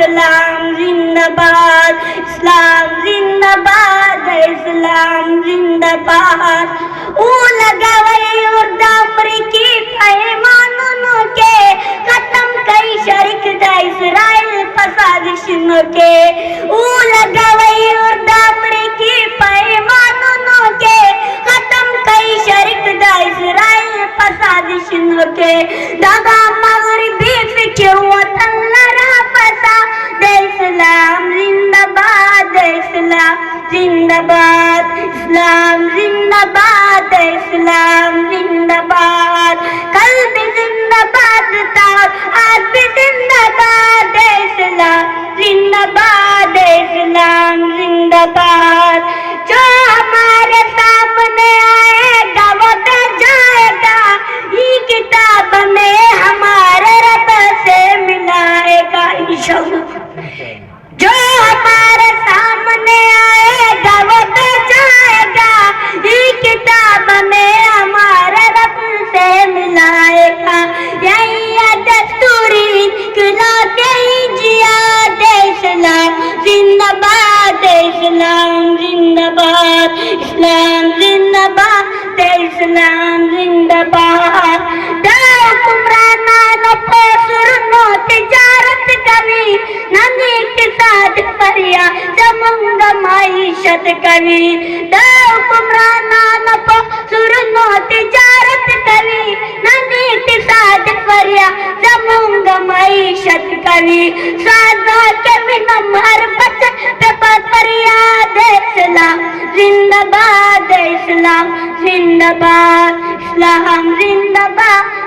इस्लाम जिंदाबाद, इस्लाम जिंदाबाद, इस्लाम जिंदाबाद। ओ लगा वही उर्द अमरीकी पैमानों के खत्म कई शरीक दा इसराइल फसादिशों के। ओ लगा वही उर्द अमरीकी पैमानों के खत्म कई शरीक दा इसराइल फसादिशों के। दादा मगरिबी फिक्र वतन लड़ा फसा दे इस्लाम जिंदाबाद, इस्लाम जिंदाबाद, इस्लाम जिंदाबाद, इस्लाम जिंदाबाद। कल भी जिंदाबाद था आज भी जिंदाबाद, इस्लाम जिंदाबाद, इस्लाम जिंदाबाद। जो हमारे सामने आएगा वो तो जाएगा, ये किताब में हमारे रब से मिलाएगा इंशाअल्लाह। जो हमारे सामने आएगा वो तो जाएगा, ये किताब में हमारे रब से मिलाएगा। यही दस्तूरी इनकलाब जिहाद इस्लाम जिंदाबाद, इस्लाम जिंदाबाद, इस्लाम जिंदाबाद, इस्लाम जिंदाबाद। हुक्मरानों को सुरनो तिजारत कभी ननी के साथ परिया जमंग माईशत कभी। हुक्मरानों को सुरनो तिजारत कभी ननी के साथ परिया जमंग माईशत कभी। सादा के बिना हर बच्चे पे फरियाद इस्लाम जिंदाबाद, इस्लाम जिंदाबाद, इस्लाम जिंदाबाद,